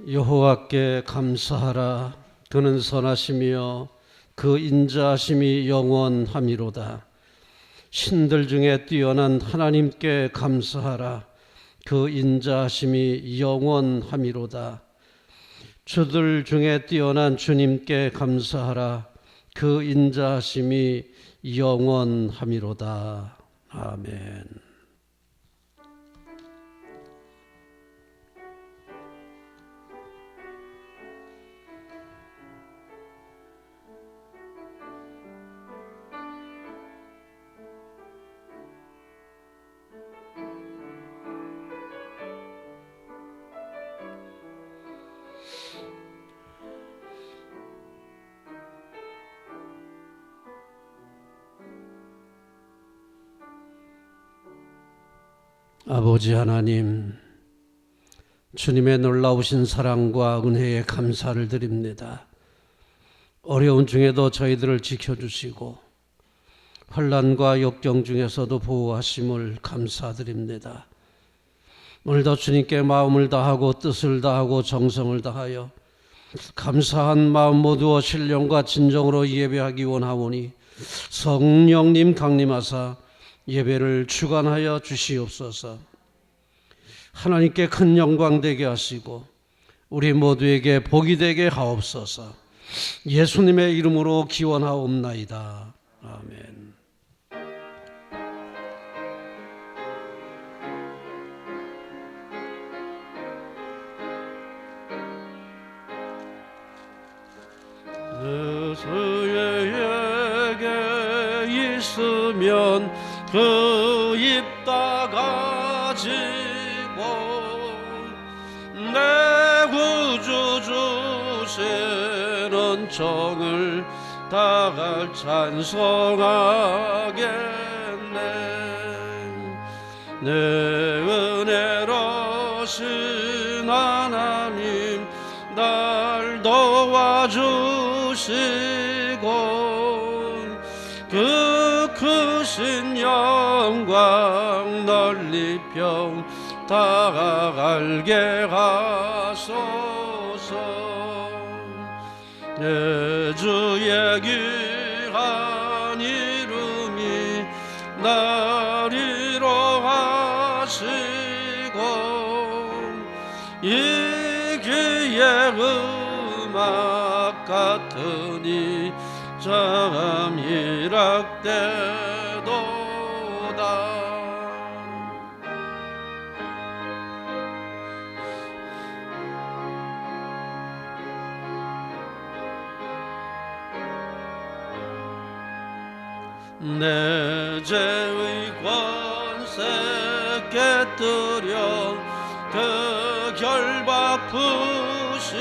여호와께 감사하라. 그는 선하시며 그 인자하심이 영원함이로다. 신들 중에 뛰어난 하나님께 감사하라. 그 인자하심이 영원함이로다. 주들 중에 뛰어난 주님께 감사하라. 그 인자하심이 영원함이로다. 아멘. 아버지 하나님, 주님의 놀라우신 사랑과 은혜에 감사를 드립니다. 어려운 중에도 저희들을 지켜주시고 환난과 역경 중에서도 보호하심을 감사드립니다. 오늘도 주님께 마음을 다하고 뜻을 다하고 정성을 다하여 감사한 마음 모두와 신령과 진정으로 예배하기 원하오니 성령님 강림하사 예배를 주관하여 주시옵소서. 하나님께 큰 영광 되게 하시고 우리 모두에게 복이 되게 하옵소서. 예수님의 이름으로 기원하옵나이다. 아멘. 예수에게 있으면 그 입 닫아지고 내 구주 주시는 정을 다할 찬송하겠네. 내 은혜로신 하나님 날 도와주시고 그 크신 영광 널리 평다 알게 하소서. 내 주의 귀한 이름이 날 위로하시고 이 귀의 음악 같으니 참 일학되도다. 내 죄의 권세 깨뜨려 그 결박 푸시고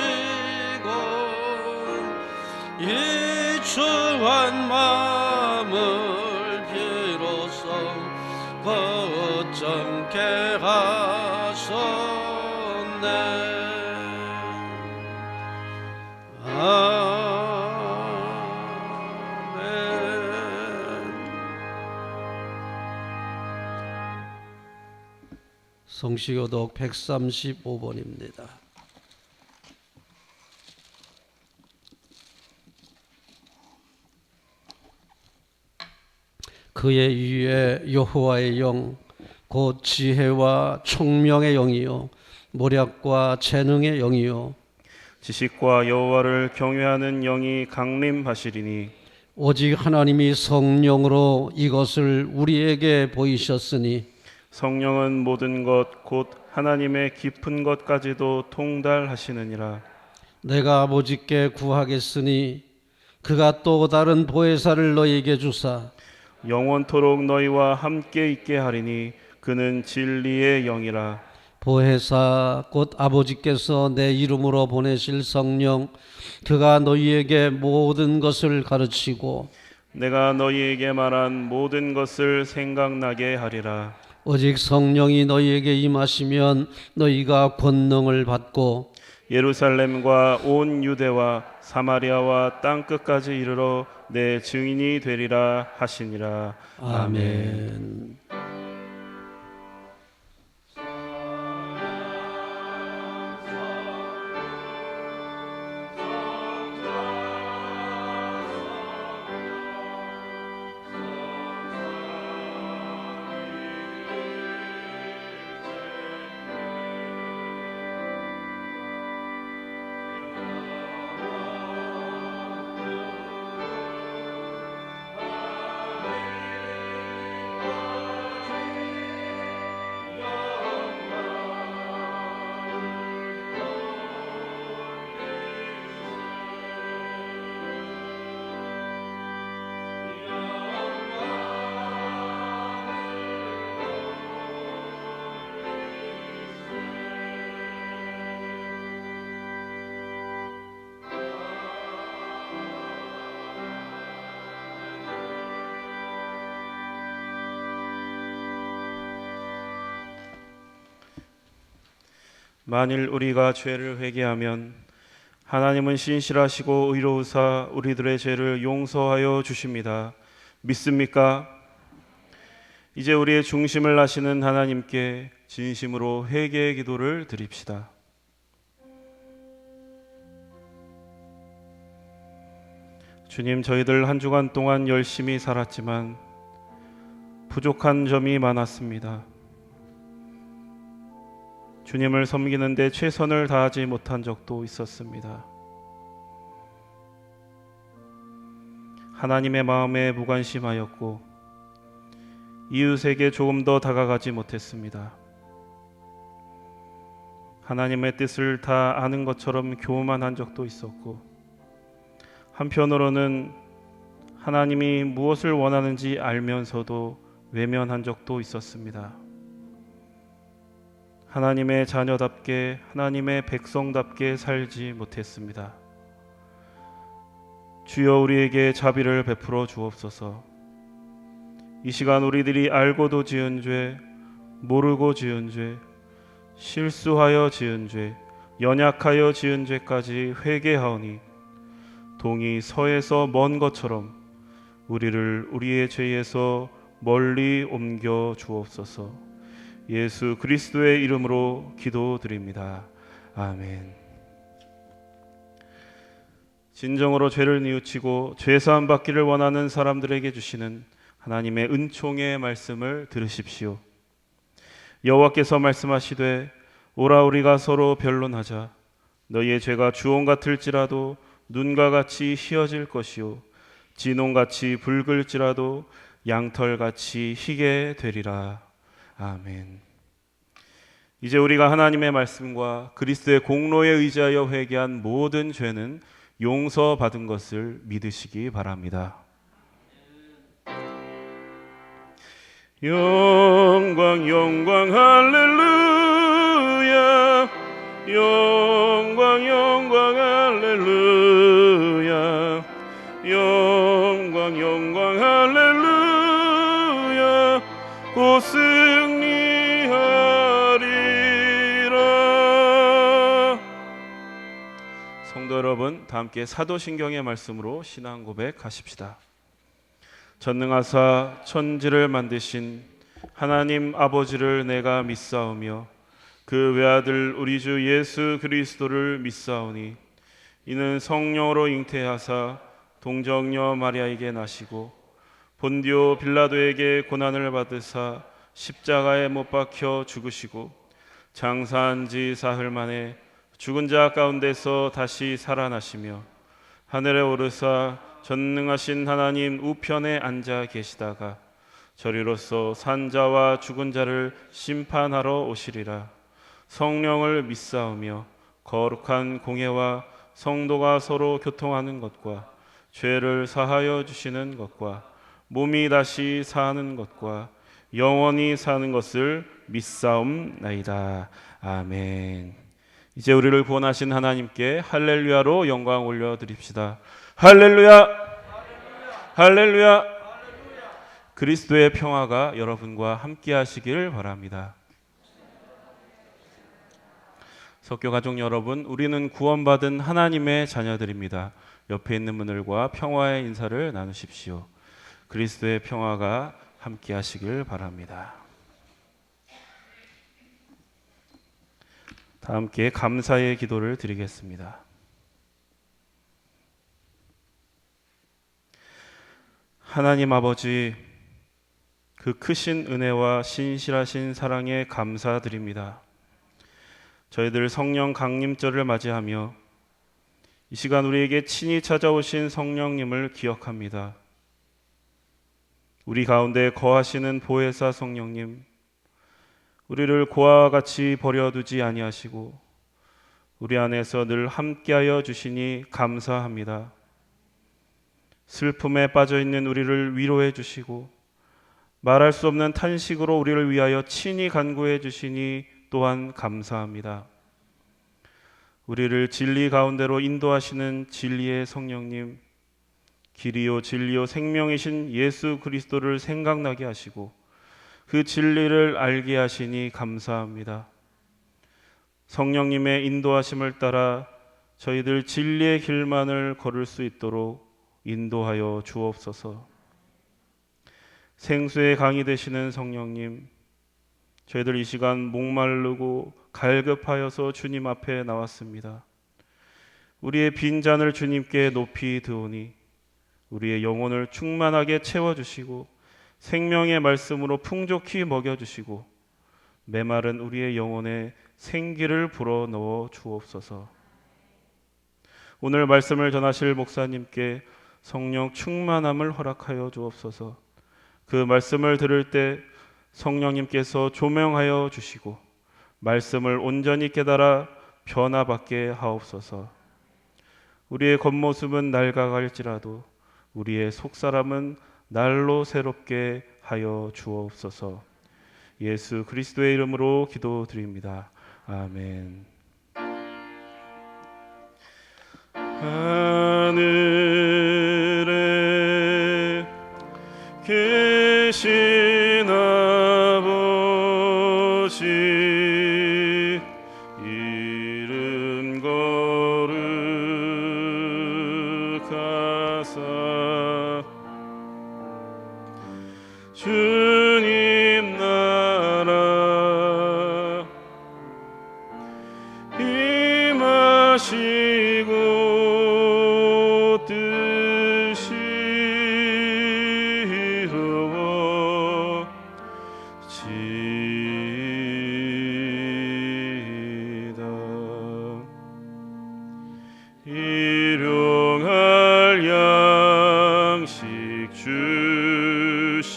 이 추한 마음을 비로소 거점케 하셨네. 성시교독 135번입니다. 그의 위에 여호와의 영, 곧 지혜와 총명의 영이요 모략과 재능의 영이요 지식과 여호와를 경외하는 영이 강림하시리니 오직 하나님이 성령으로 이것을 우리에게 보이셨으니 성령은 모든 것 곧 하나님의 깊은 것까지도 통달하시느니라. 내가 아버지께 구하겠으니 그가 또 다른 보혜사를 너희에게 주사 영원토록 너희와 함께 있게 하리니 그는 진리의 영이라. 보혜사 곧 아버지께서 내 이름으로 보내실 성령, 그가 너희에게 모든 것을 가르치고 내가 너희에게 말한 모든 것을 생각나게 하리라. 오직 성령이 너희에게 임하시면 너희가 권능을 받고 예루살렘과 온 유대와 사마리아와 땅끝까지 이르러 내 증인이 되리라 하시니라. 아멘. 만일 우리가 죄를 회개하면 하나님은 신실하시고 의로우사 우리들의 죄를 용서하여 주십니다. 믿습니까? 이제 우리의 중심을 아시는 하나님께 진심으로 회개의 기도를 드립시다. 주님, 저희들 한 주간 동안 열심히 살았지만 부족한 점이 많았습니다. 주님을 섬기는 데 최선을 다하지 못한 적도 있었습니다. 하나님의 마음에 무관심하였고 이웃에게 조금 더 다가가지 못했습니다. 하나님의 뜻을 다 아는 것처럼 교만한 적도 있었고, 한편으로는 하나님이 무엇을 원하는지 알면서도 외면한 적도 있었습니다. 하나님의 자녀답게, 하나님의 백성답게 살지 못했습니다. 주여, 우리에게 자비를 베풀어 주옵소서. 이 시간 우리들이 알고도 지은 죄, 모르고 지은 죄, 실수하여 지은 죄, 연약하여 지은 죄까지 회개하오니 동이 서에서 먼 것처럼 우리를 우리의 죄에서 멀리 옮겨 주옵소서. 예수 그리스도의 이름으로 기도드립니다. 아멘. 진정으로 죄를 뉘우치고 죄사함 받기를 원하는 사람들에게 주시는 하나님의 은총의 말씀을 들으십시오. 여호와께서 말씀하시되 오라 우리가 서로 변론하자. 너희의 죄가 주홍 같을지라도 눈과 같이 희어질 것이요 진홍같이 붉을지라도 양털같이 희게 되리라. 아멘. 이제 우리가 하나님의 말씀과 그리스도의 공로에 의지하여 회개한 모든 죄는 용서받은 것을 믿으시기 바랍니다. 영광 영광 할렐루야, 영광 영광 할렐루야, 영광 영광 할렐루야, 곧 승리하리라. 성도 여러분, 다 함께 사도신경의 말씀으로 신앙 고백하십시다. 전능하사 천지를 만드신 하나님 아버지를 내가 믿사오며 그 외아들 우리 주 예수 그리스도를 믿사오니 이는 성령으로 잉태하사 동정녀 마리아에게 나시고 본디오 빌라도에게 고난을 받으사 십자가에 못 박혀 죽으시고 장사한 지 사흘 만에 죽은 자 가운데서 다시 살아나시며 하늘에 오르사 전능하신 하나님 우편에 앉아 계시다가 저리로서 산자와 죽은 자를 심판하러 오시리라. 성령을 믿사오며 거룩한 공회와 성도가 서로 교통하는 것과 죄를 사하여 주시는 것과 몸이 다시 사는 것과 영원히 사는 것을 믿사옵나이다. 아멘. 이제 우리를 구원하신 하나님께 할렐루야로 영광 올려드립시다. 할렐루야, 할렐루야. 그리스도의 평화가 여러분과 함께 하시길 바랍니다. 석교 가족 여러분, 우리는 구원받은 하나님의 자녀들입니다. 옆에 있는 분들과 평화의 인사를 나누십시오. 그리스도의 평화가 함께 하시길 바랍니다. 다 함께 감사의 기도를 드리겠습니다. 하나님 아버지, 그 크신 은혜와 신실하신 사랑에 감사드립니다. 저희들 성령 강림절을 맞이하며 이 시간 우리에게 친히 찾아오신 성령님을 기억합니다. 우리 가운데 거하시는 보혜사 성령님, 우리를 고아와 같이 버려두지 아니하시고 우리 안에서 늘 함께하여 주시니 감사합니다. 슬픔에 빠져있는 우리를 위로해 주시고 말할 수 없는 탄식으로 우리를 위하여 친히 간구해 주시니 또한 감사합니다. 우리를 진리 가운데로 인도하시는 진리의 성령님, 길이요 진리요 생명이신 예수 그리스도를 생각나게 하시고 그 진리를 알게 하시니 감사합니다. 성령님의 인도하심을 따라 저희들 진리의 길만을 걸을 수 있도록 인도하여 주옵소서. 생수의 강이 되시는 성령님, 저희들 이 시간 목마르고 갈급하여서 주님 앞에 나왔습니다. 우리의 빈잔을 주님께 높이 드오니 우리의 영혼을 충만하게 채워주시고 생명의 말씀으로 풍족히 먹여주시고 메마른 우리의 영혼에 생기를 불어넣어 주옵소서. 오늘 말씀을 전하실 목사님께 성령 충만함을 허락하여 주옵소서. 그 말씀을 들을 때 성령님께서 조명하여 주시고 말씀을 온전히 깨달아 변화받게 하옵소서. 우리의 겉모습은 낡아갈지라도 우리의 속사람은 날로 새롭게 하여 주옵소서. 예수 그리스도의 이름으로 기도드립니다. 아멘. 하늘에 계신 아버지 이름 거룩하사 주님 나라 임하시고 뜻이 이루어지이다. 일용할 양식 주시고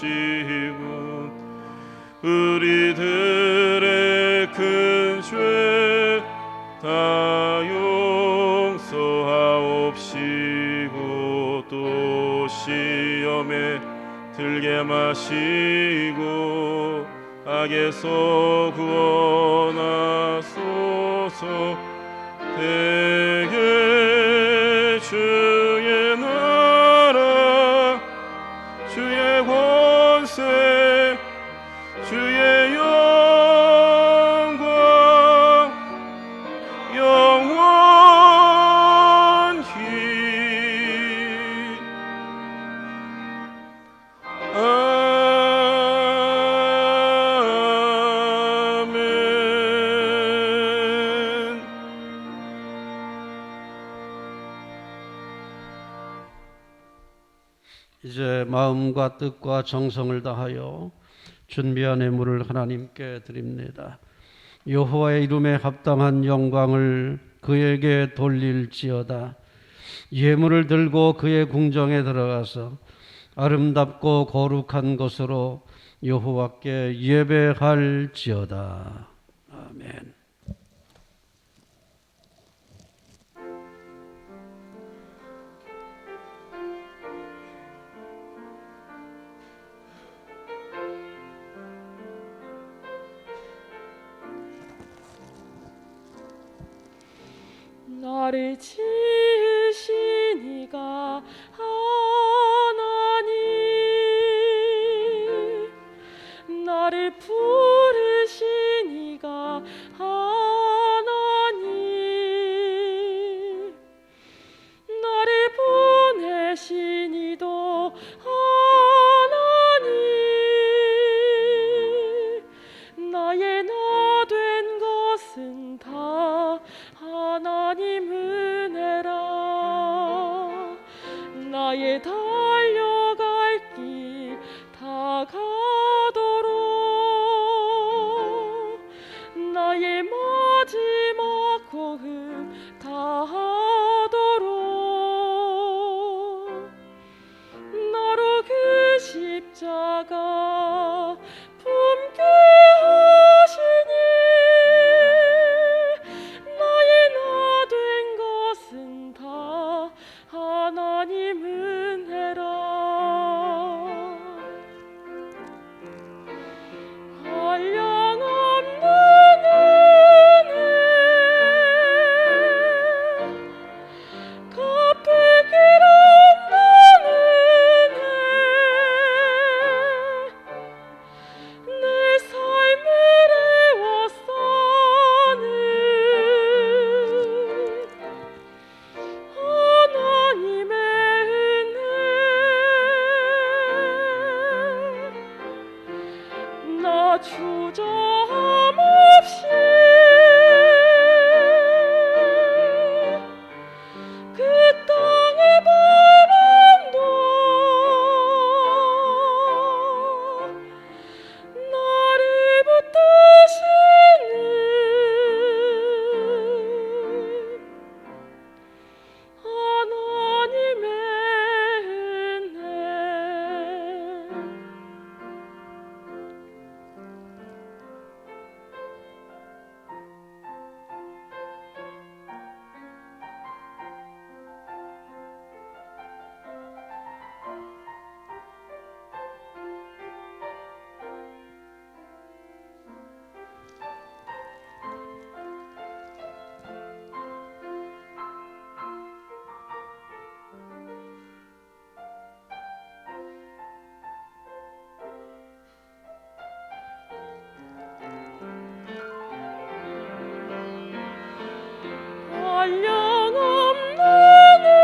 우리들의 큰 죄 다 용서하옵시고 또 시험에 들게 마시고 악에서 구원하소서. 대개 주의 나라 주의 권세 주의 영광 영원히 아멘. 이제 마음과 뜻과 정성을 다하여 준비한 예물을 하나님께 드립니다. 여호와의 이름에 합당한 영광을 그에게 돌릴지어다. 예물을 들고 그의 궁정에 들어가서 아름답고 거룩한 것으로 여호와께 예배할지어다. 아멘. 나를 지으신 이가 하나님, 나를 부르신 이가 하나님, 나를 보내신 이도 하나님, 나의 나 된 것은 다 하나님 은혜 주저함 없이 그 땅의 바람도 나를 붙드시는 하나님의 은혜. 한량없는 은혜,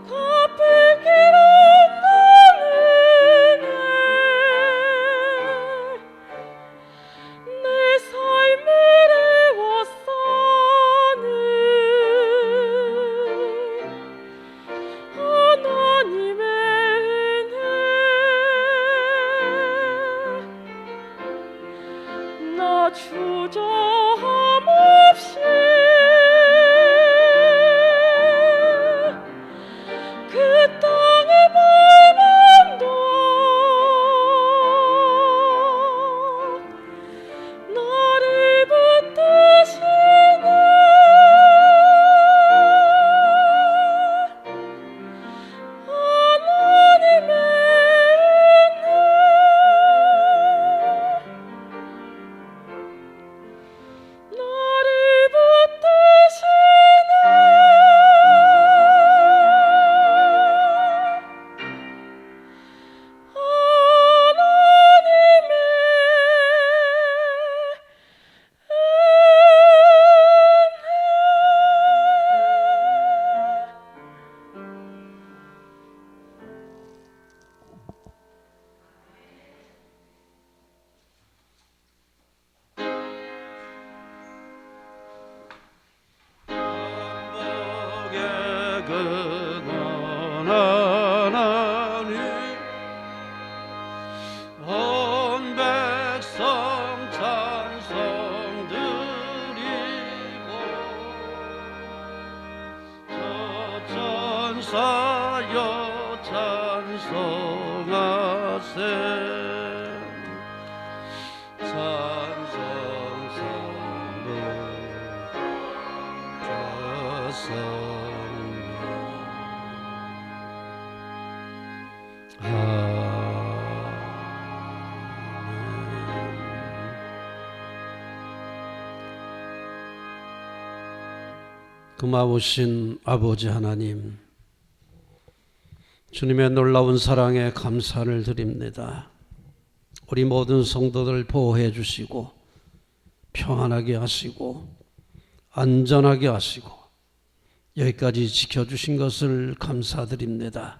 갚을 길 없는 은혜, 내 삶을 애워싸는 하나님의 은혜. 나 주저함 없이 그 땅의 바람도 나를 붙드시는 하나님의 은혜. 나를 붙드시는 하나님의 복의 근원 하나님 온 백성 찬송 드리고 저 천사여 찬송하세 찬송성부 금하오신 아버지 하나님, 주님의 놀라운 사랑에 감사를 드립니다. 우리 모든 성도들 보호해 주시고 평안하게 하시고 안전하게 하시고 여기까지 지켜주신 것을 감사드립니다.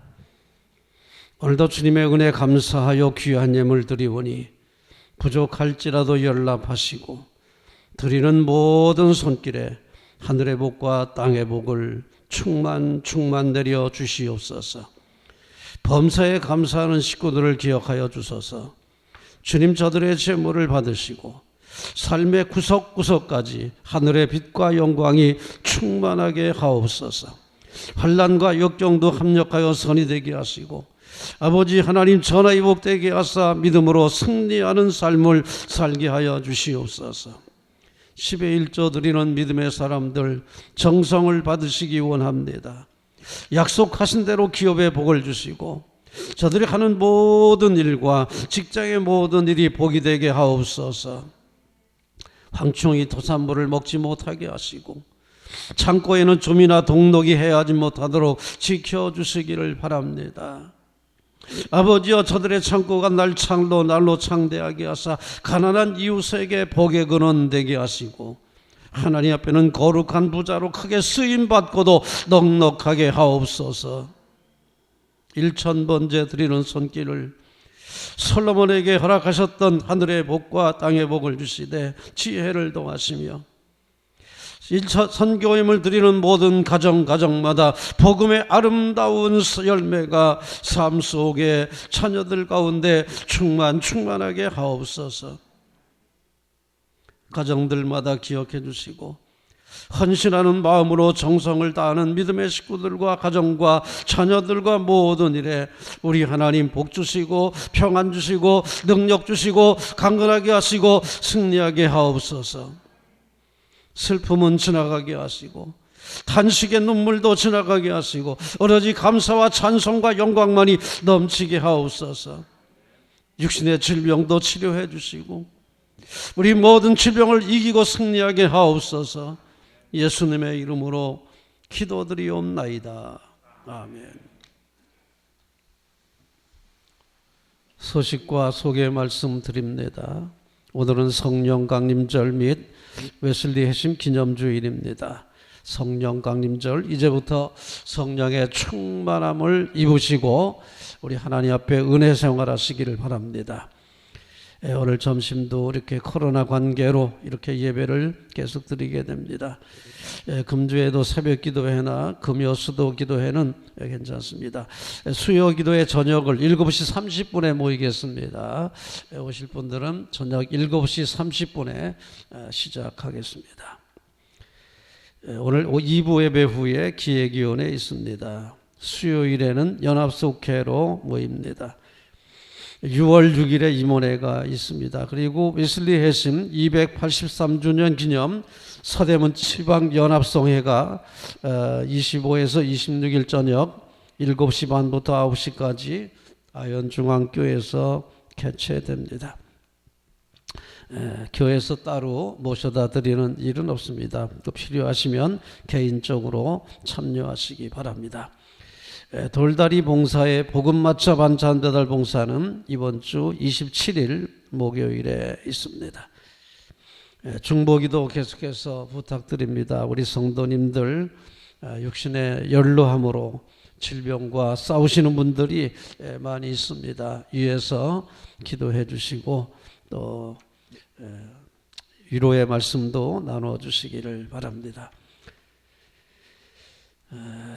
오늘도 주님의 은혜 감사하여 귀한 예물 드리오니 부족할지라도 연락하시고 드리는 모든 손길에 하늘의 복과 땅의 복을 충만 내려 주시옵소서. 범사에 감사하는 식구들을 기억하여 주소서. 주님 저들의 제물을 받으시고 삶의 구석구석까지 하늘의 빛과 영광이 충만하게 하옵소서. 환난과 역경도 합력하여 선이 되게 하시고 아버지 하나님 전화위복되게 하사 믿음으로 승리하는 삶을 살게 하여 주시옵소서. 10의 1조 드리는 믿음의 사람들 정성을 받으시기 원합니다. 약속하신 대로 기업에 복을 주시고 저들이 하는 모든 일과 직장의 모든 일이 복이 되게 하옵소서. 황충이 토산물을 먹지 못하게 하시고 창고에는 좀이나 동록이 해하지 못하도록 지켜주시기를 바랍니다. 아버지여, 저들의 창고가 날로 창대하게 하사 가난한 이웃에게 복의 근원 되게 하시고 하나님 앞에는 거룩한 부자로 크게 쓰임받고도 넉넉하게 하옵소서. 1000번째 드리는 손길을 솔로몬에게 허락하셨던 하늘의 복과 땅의 복을 주시되 지혜를 더하시며 선교임을 드리는 모든 가정마다 복음의 아름다운 열매가 삶 속에 자녀들 가운데 충만하게 하옵소서. 가정들마다 기억해 주시고 헌신하는 마음으로 정성을 다하는 믿음의 식구들과 가정과 자녀들과 모든 일에 우리 하나님 복 주시고 평안 주시고 능력 주시고 강건하게 하시고 승리하게 하옵소서. 슬픔은 지나가게 하시고 탄식의 눈물도 지나가게 하시고 오로지 감사와 찬송과 영광만이 넘치게 하옵소서. 육신의 질병도 치료해 주시고 우리 모든 질병을 이기고 승리하게 하옵소서. 예수님의 이름으로 기도드리옵나이다. 아멘. 소식과 소개 말씀 드립니다. 오늘은 성령 강림절 및 웨슬리 회심 기념주일입니다. 성령 강림절, 이제부터 성령의 충만함을 입으시고 우리 하나님 앞에 은혜 생활하시기를 바랍니다. 오늘 점심도 이렇게 코로나 관계로 이렇게 예배를 계속 드리게 됩니다. 금주에도 새벽 기도회나 금요 수도 기도회는 괜찮습니다. 수요 기도회 저녁을 7시 30분에 모이겠습니다. 오실 분들은 저녁 7시 30분에 시작하겠습니다. 오늘 2부 예배 후에 기획위원회 있습니다. 수요일에는 연합속회로 모입니다. 6월 6일에 임원회가 있습니다. 그리고 웨슬리 회심 283주년 기념 서대문 지방연합성회가 25에서 26일 저녁 7시 반부터 9시까지 아현중앙교회에서 개최됩니다. 교회에서 따로 모셔다 드리는 일은 없습니다. 또 필요하시면 개인적으로 참여하시기 바랍니다. 돌다리 봉사의 복음마차 반찬 배달 봉사는 이번 주 27일 목요일에 있습니다. 중보기도 계속해서 부탁드립니다. 우리 성도님들 육신의 연로함으로 질병과 싸우시는 분들이 많이 있습니다. 위에서 기도해 주시고 또 위로의 말씀도 나누어 주시기를 바랍니다.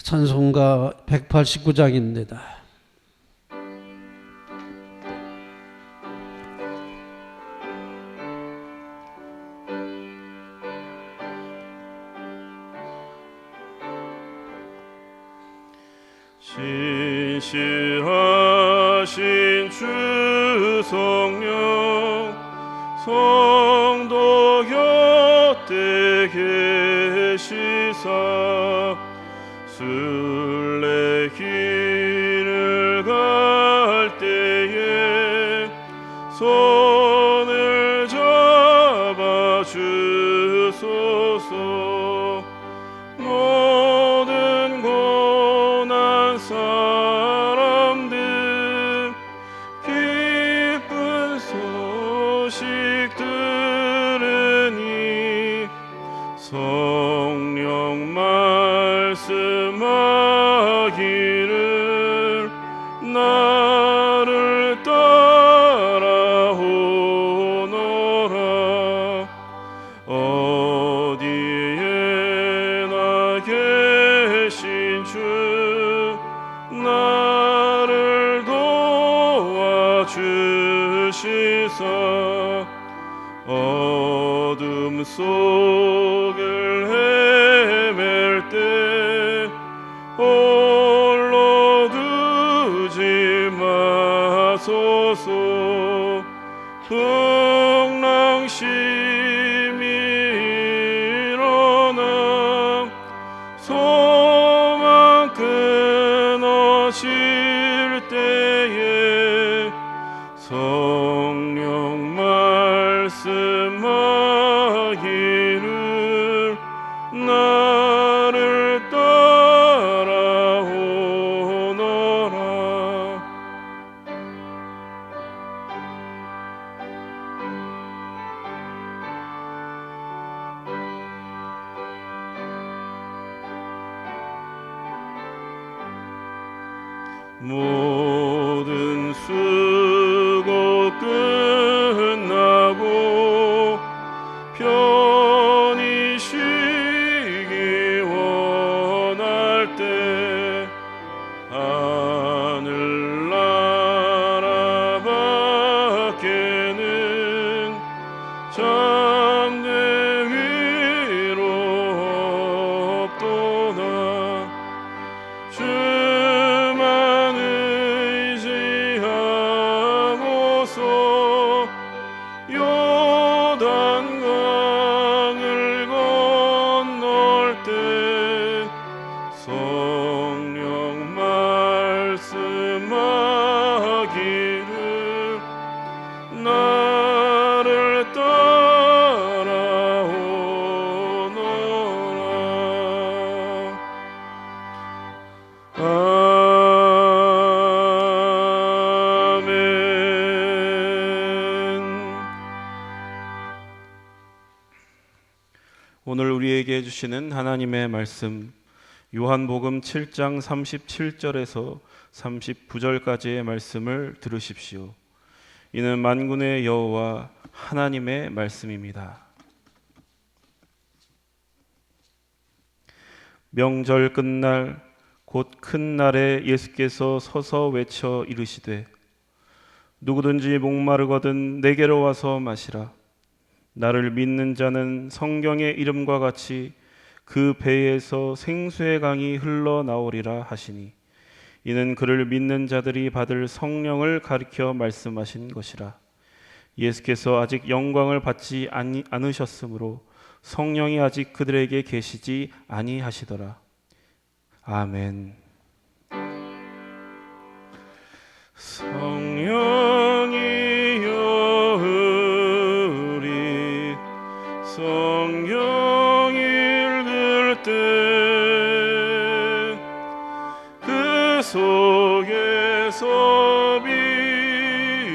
찬송가 189장입니다. 신실하신 주 성령 성도 곁에 계시사 순례길을 갈 때에 손을 잡아 주소서. 모든 고난 사람들 기쁜 소식 들으니 성령 말씀하기를 나를 따라오너라. 어디에나 계신 주 나를 도와주시사 어둠 속을 헤맬 때 홀로 두지 마소서. 풍랑심이 일어나 소망 끊어질 때에 성령 말씀하기를 나를 따라오너라. 모든 수고 끝나고 편히 쉬기 원할 때 하늘나라 밖에는 참된 위로 없도다. 주만 의지하고서 요단강을 건널 때 성령 말씀하기를 나를 따라오너라. 오늘 우리에게 주시는 하나님의 말씀, 요한복음 7장 37절에서 39절까지의 말씀을 들으십시오. 이는 만군의 여호와 하나님의 말씀입니다. 명절 끝날 곧 큰 날에 예수께서 서서 외쳐 이르시되 누구든지 목마르거든 내게로 와서 마시라. 나를 믿는 자는 성경의 이름과 같이 그 배에서 생수의 강이 흘러나오리라 하시니 이는 그를 믿는 자들이 받을 성령을 가리켜 말씀하신 것이라. 예수께서 아직 영광을 받지 않으셨으므로 성령이 아직 그들에게 계시지 아니하시더라. 아멘. 성령이 여으리 성경 읽을 때 그 속에서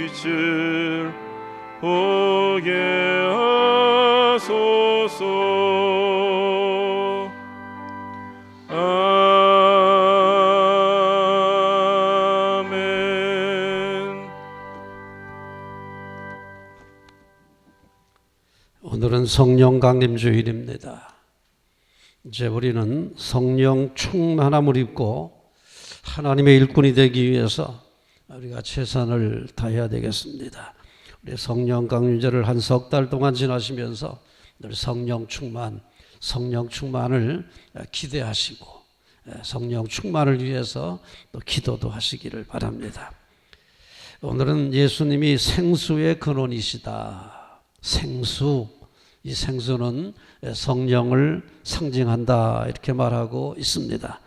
빛을 보게 하소서. 아멘. 오늘은 성령 강림 주일입니다. 이제 우리는 성령 충만함을 입고 하나님의 일꾼이 되기 위해서 우리가 최선을 다해야 되겠습니다. 우리 성령 강림절을 한 석 달 동안 지나시면서 늘 성령 충만을 기대하시고 성령 충만을 위해서 또 기도도 하시기를 바랍니다. 오늘은 예수님이 생수의 근원이시다. 생수, 이 생수는 성령을 상징한다 이렇게 말하고 있습니다.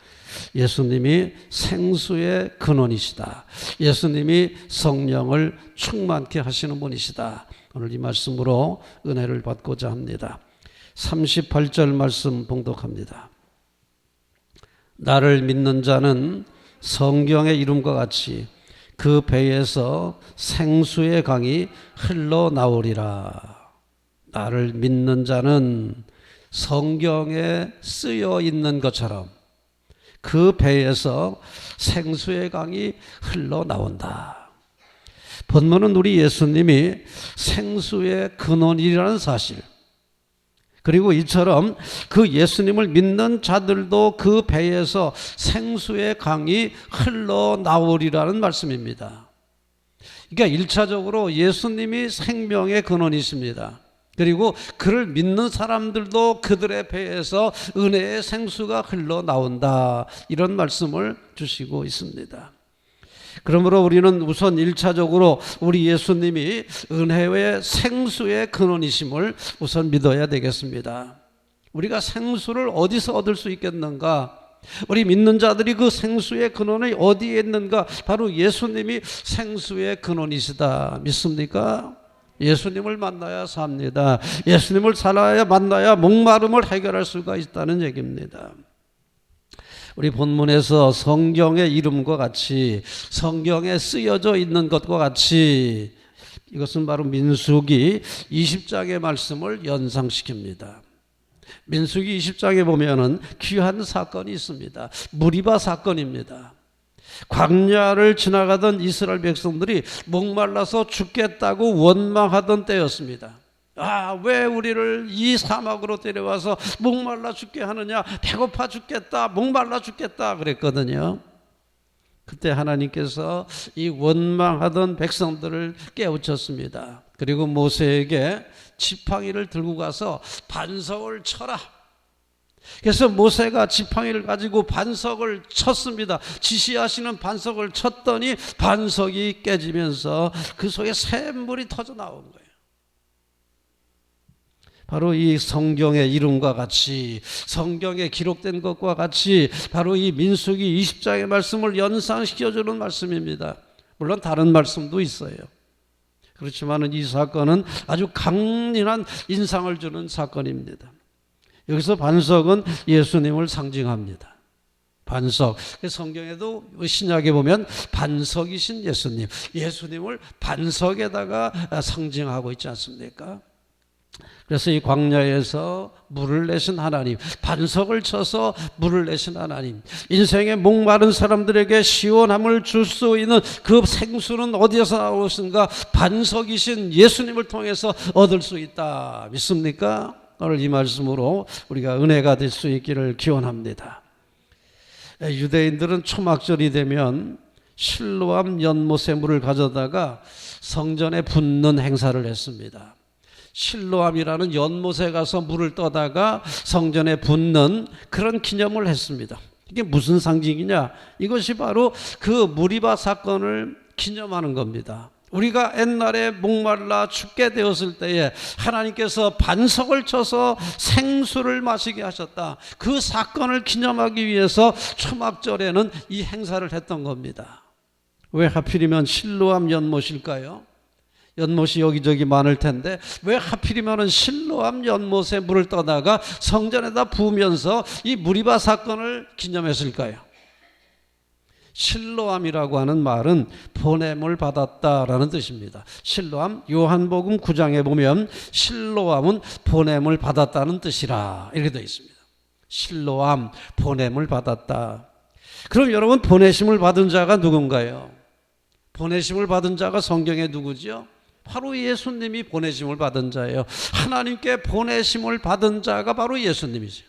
예수님이 생수의 근원이시다. 예수님이 성령을 충만케 하시는 분이시다. 오늘 이 말씀으로 은혜를 받고자 합니다. 38절 말씀 봉독합니다. 나를 믿는 자는 성경의 이름과 같이 그 배에서 생수의 강이 흘러나오리라. 나를 믿는 자는 성경에 쓰여 있는 것처럼 그 배에서 생수의 강이 흘러나온다. 본문은 우리 예수님이 생수의 근원이라는 사실, 그리고 이처럼 그 예수님을 믿는 자들도 그 배에서 생수의 강이 흘러나오리라는 말씀입니다. 그러니까 1차적으로 예수님이 생명의 근원이십니다. 그리고 그를 믿는 사람들도 그들의 배에서 은혜의 생수가 흘러나온다. 이런 말씀을 주시고 있습니다. 그러므로 우리는 우선 1차적으로 우리 예수님이 은혜의 생수의 근원이심을 우선 믿어야 되겠습니다. 우리가 생수를 어디서 얻을 수 있겠는가? 우리 믿는 자들이 그 생수의 근원이 어디에 있는가? 바로 예수님이 생수의 근원이시다. 믿습니까? 예수님을 만나야 삽니다. 예수님을 만나야 목마름을 해결할 수가 있다는 얘기입니다. 우리 본문에서 성경의 이름과 같이, 성경에 쓰여져 있는 것과 같이, 이것은 바로 민수기 20장의 말씀을 연상시킵니다. 민수기 20장에 보면은 귀한 사건이 있습니다. 무리바 사건입니다. 광야를 지나가던 이스라엘 백성들이 목말라서 죽겠다고 원망하던 때였습니다. 왜 우리를 이 사막으로 데려와서 목말라 죽게 하느냐, 배고파 죽겠다, 목말라 죽겠다 그랬거든요. 그때 하나님께서 이 원망하던 백성들을 깨우쳤습니다. 그리고 모세에게 지팡이를 들고 가서 반석을 쳐라. 그래서 모세가 지팡이를 가지고 반석을 쳤습니다. 지시하시는 반석을 쳤더니 반석이 깨지면서 그 속에 샘물이 터져 나온 거예요. 바로 이 성경의 이름과 같이, 성경에 기록된 것과 같이 바로 이 민수기 20장의 말씀을 연상시켜주는 말씀입니다. 물론 다른 말씀도 있어요. 그렇지만 이 사건은 아주 강인한 인상을 주는 사건입니다. 여기서 반석은 예수님을 상징합니다. 반석. 성경에도 신약에 보면 반석이신 예수님, 예수님을 반석에다가 상징하고 있지 않습니까? 그래서 이 광야에서 물을 내신 하나님, 반석을 쳐서 물을 내신 하나님, 인생의 목마른 사람들에게 시원함을 줄 수 있는 그 생수는 어디에서 나오신가? 반석이신 예수님을 통해서 얻을 수 있다. 믿습니까? 오늘 이 말씀으로 우리가 은혜가 될 수 있기를 기원합니다. 유대인들은 초막절이 되면 실로암 연못의 물을 가져다가 성전에 붓는 행사를 했습니다. 실로암이라는 연못에 가서 물을 떠다가 성전에 붓는 그런 기념을 했습니다. 이게 무슨 상징이냐? 이것이 바로 그 무리바 사건을 기념하는 겁니다. 우리가 옛날에 목말라 죽게 되었을 때에 하나님께서 반석을 쳐서 생수를 마시게 하셨다. 그 사건을 기념하기 위해서 초막절에는 이 행사를 했던 겁니다. 왜 하필이면 실로암 연못일까요? 연못이 여기저기 많을 텐데 왜 하필이면 실로암 연못에 물을 떠다가 성전에다 부으면서 이 무리바 사건을 기념했을까요? 실로암이라고 하는 말은 보냄을 받았다라는 뜻입니다. 실로암, 요한복음 9장에 보면 실로암은 보냄을 받았다는 뜻이라 이렇게 되어 있습니다. 실로암, 보냄을 받았다. 그럼 여러분, 보내심을 받은 자가 누군가요? 보내심을 받은 자가 성경에 누구죠? 바로 예수님이 보내심을 받은 자예요. 하나님께 보내심을 받은 자가 바로 예수님이죠.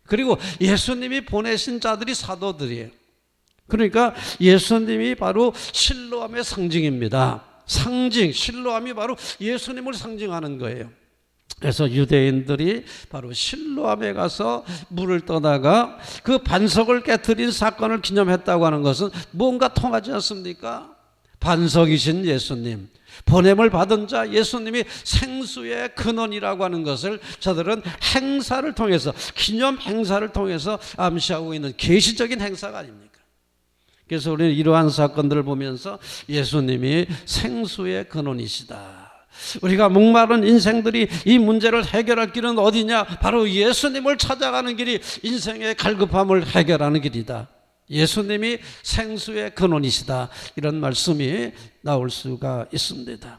그리고 예수님이 보내신 자들이 사도들이에요. 그러니까 예수님이 바로 실로암의 상징입니다. 상징, 실로암이 바로 예수님을 상징하는 거예요. 그래서 유대인들이 바로 실로암에 가서 물을 떠다가 그 반석을 깨트린 사건을 기념했다고 하는 것은 뭔가 통하지 않습니까? 반석이신 예수님, 보냄을 받은 자 예수님이 생수의 근원이라고 하는 것을 저들은 행사를 통해서, 기념 행사를 통해서 암시하고 있는 계시적인 행사가 아닙니까? 그래서 우리는 이러한 사건들을 보면서 예수님이 생수의 근원이시다. 우리가 목마른 인생들이 이 문제를 해결할 길은 어디냐? 바로 예수님을 찾아가는 길이 인생의 갈급함을 해결하는 길이다. 예수님이 생수의 근원이시다. 이런 말씀이 나올 수가 있습니다.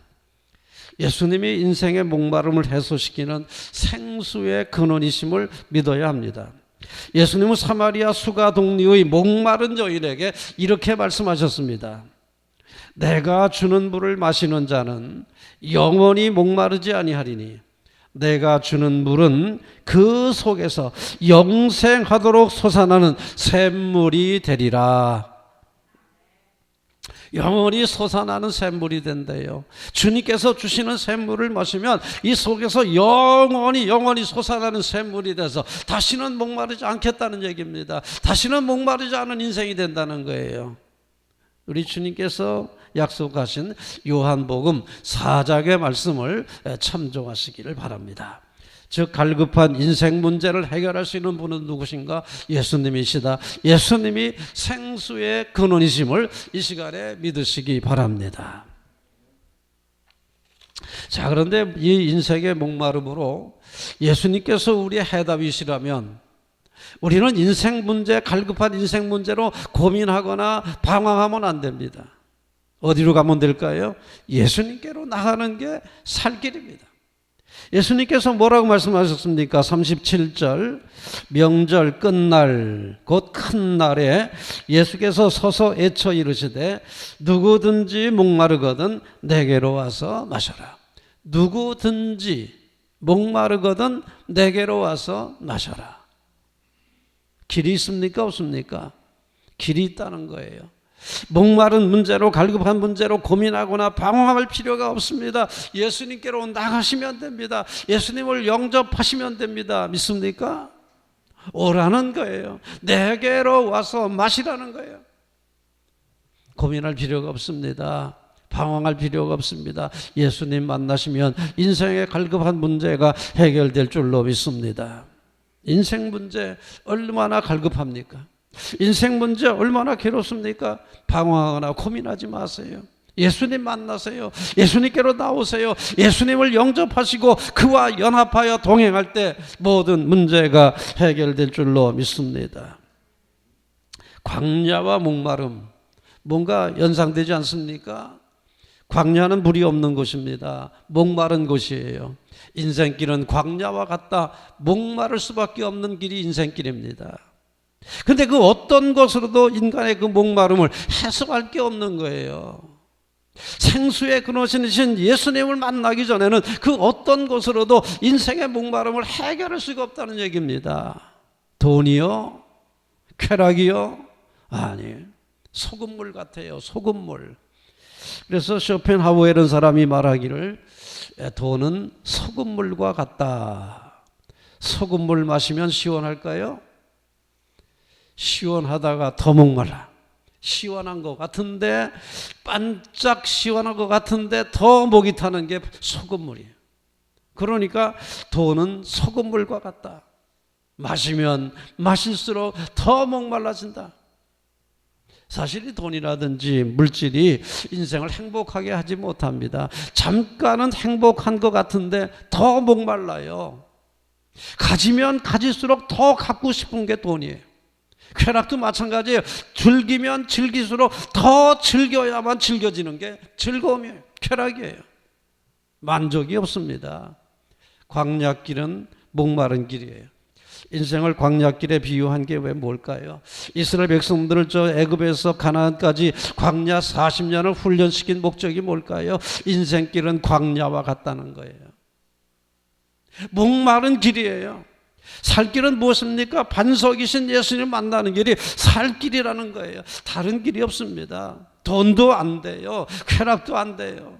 예수님이 인생의 목마름을 해소시키는 생수의 근원이심을 믿어야 합니다. 예수님은 사마리아 수가 동리의 목마른 여인에게 이렇게 말씀하셨습니다. 내가 주는 물을 마시는 자는 영원히 목마르지 아니하리니 내가 주는 물은 그 속에서 영생하도록 솟아나는 샘물이 되리라. 영원히 솟아나는 샘물이 된대요. 주님께서 주시는 샘물을 마시면 이 속에서 영원히 솟아나는 샘물이 돼서 다시는 목마르지 않겠다는 얘기입니다. 다시는 목마르지 않은 인생이 된다는 거예요. 우리 주님께서 약속하신 요한복음 4장의 말씀을 참조하시기를 바랍니다. 즉 갈급한 인생 문제를 해결할 수 있는 분은 누구신가? 예수님이시다. 예수님이 생수의 근원이심을 이 시간에 믿으시기 바랍니다. 자, 그런데 이 인생의 목마름으로 예수님께서 우리의 해답이시라면 우리는 인생 문제, 갈급한 인생 문제로 고민하거나 방황하면 안 됩니다. 어디로 가면 될까요? 예수님께로 나가는 게 살 길입니다. 예수님께서 뭐라고 말씀하셨습니까? 37절 명절 끝날 곧 큰 날에 예수께서 서서 애쳐 이르시되 누구든지 목마르거든 내게로 와서 마셔라. 누구든지 목마르거든 내게로 와서 마셔라. 길이 있습니까? 없습니까? 길이 있다는 거예요. 목마른 문제로 갈급한 문제로 고민하거나 방황할 필요가 없습니다. 예수님께로 나가시면 됩니다. 예수님을 영접하시면 됩니다. 믿습니까? 오라는 거예요. 내게로 와서 마시라는 거예요. 고민할 필요가 없습니다. 방황할 필요가 없습니다. 예수님 만나시면 인생의 갈급한 문제가 해결될 줄로 믿습니다. 인생 문제 얼마나 갈급합니까? 인생 문제 얼마나 괴롭습니까? 방황하거나 고민하지 마세요. 예수님 만나세요. 예수님께로 나오세요. 예수님을 영접하시고 그와 연합하여 동행할 때 모든 문제가 해결될 줄로 믿습니다. 광야와 목마름 뭔가 연상되지 않습니까? 광야는 물이 없는 곳입니다. 목마른 곳이에요. 인생길은 광야와 같다. 목마를 수밖에 없는 길이 인생길입니다. 그런데 그 어떤 것으로도 인간의 그 목마름을 해소할 게 없는 거예요. 생수의 근원이신 예수님을 만나기 전에는 그 어떤 것으로도 인생의 목마름을 해결할 수가 없다는 얘기입니다. 돈이요? 쾌락이요? 아니, 소금물 같아요. 소금물. 그래서 쇼펜하우어 이런 사람이 말하기를 돈은 소금물과 같다. 소금물 마시면 시원할까요? 시원하다가 더 목말라. 시원한 것 같은데 반짝 시원한 것 같은데 더 목이 타는 게 소금물이에요. 그러니까 돈은 소금물과 같다. 마시면 마실수록 더 목말라진다. 사실 이 돈이라든지 물질이 인생을 행복하게 하지 못합니다. 잠깐은 행복한 것 같은데 더 목말라요. 가지면 가질수록 더 갖고 싶은 게 돈이에요. 쾌락도 마찬가지예요. 즐기면 즐길수록 더 즐겨야만 즐겨지는 게 즐거움이에요. 쾌락이에요. 만족이 없습니다. 광야길은 목마른 길이에요. 인생을 광야길에 비유한 게 왜 뭘까요? 이스라엘 백성들을 저 애굽에서 가나안까지 광야 40년을 훈련시킨 목적이 뭘까요? 인생길은 광야와 같다는 거예요. 목마른 길이에요. 살 길은 무엇입니까? 반석이신 예수님 만나는 길이 살 길이라는 거예요. 다른 길이 없습니다. 돈도 안 돼요. 쾌락도 안 돼요.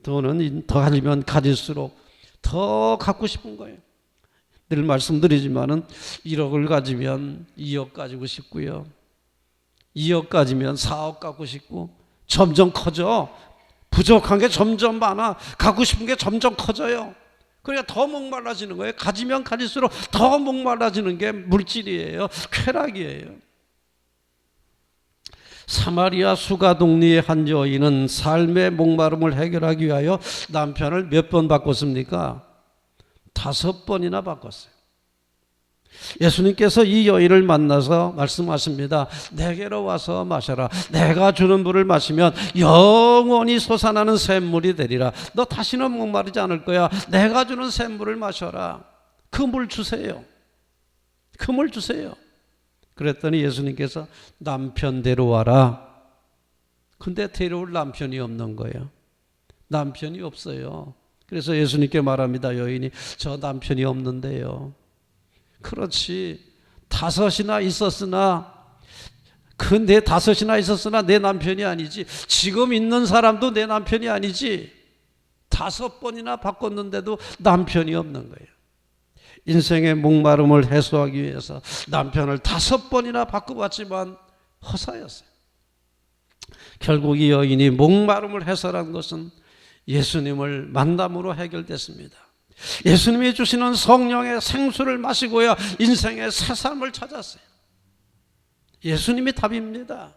돈은 더 가지면 가질수록 더 갖고 싶은 거예요. 늘 말씀드리지만은 1억을 가지면 2억 가지고 싶고요. 2억 가지면 4억 갖고 싶고 점점 커져. 부족한 게 점점 많아. 갖고 싶은 게 점점 커져요. 그러니까 더 목말라지는 거예요. 가지면 가질수록 더 목말라지는 게 물질이에요. 쾌락이에요. 사마리아 수가동리의 한 여인은 삶의 목마름을 해결하기 위하여 남편을 몇 번 바꿨습니까? 5번이나 바꿨어요. 예수님께서 이 여인을 만나서 말씀하십니다. 내게로 와서 마셔라. 내가 주는 물을 마시면 영원히 솟아나는 샘물이 되리라. 너 다시는 목마르지 않을 거야. 내가 주는 샘물을 마셔라. 그 물 주세요. 그 물 주세요. 그랬더니 예수님께서 남편 데려와라. 근데 데려올 남편이 없는 거예요. 남편이 없어요. 그래서 예수님께 말합니다. 여인이 저 남편이 없는데요. 그렇지. 5이나 있었으나 그 내 5이나 있었으나 내 남편이 아니지. 지금 있는 사람도 내 남편이 아니지. 5번이나 바꿨는데도 남편이 없는 거예요. 인생의 목마름을 해소하기 위해서 남편을 5번이나 바꿔봤지만 허사였어요. 결국 이 여인이 목마름을 해소한 것은 예수님을 만남으로 해결됐습니다. 예수님이 주시는 성령의 생수를 마시고야 인생의 새 삶을 찾았어요. 예수님이 답입니다.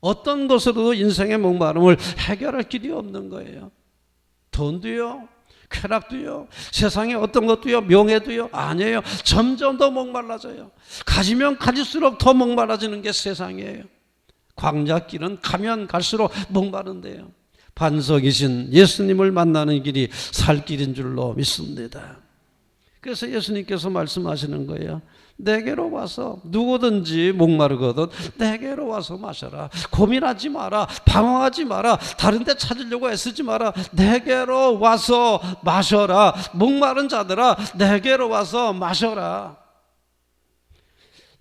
어떤 것으로도 인생의 목마름을 해결할 길이 없는 거예요. 돈도요, 쾌락도요, 세상의 어떤 것도요, 명예도요, 아니에요. 점점 더 목말라져요. 가지면 가질수록 더 목말라지는 게 세상이에요. 광야길은 가면 갈수록 목마른데요. 반석이신 예수님을 만나는 길이 살 길인 줄로 믿습니다. 그래서 예수님께서 말씀하시는 거예요. 내게로 와서 누구든지 목마르거든 내게로 와서 마셔라. 고민하지 마라. 방황하지 마라. 다른 데 찾으려고 애쓰지 마라. 내게로 와서 마셔라. 목마른 자들아 내게로 와서 마셔라.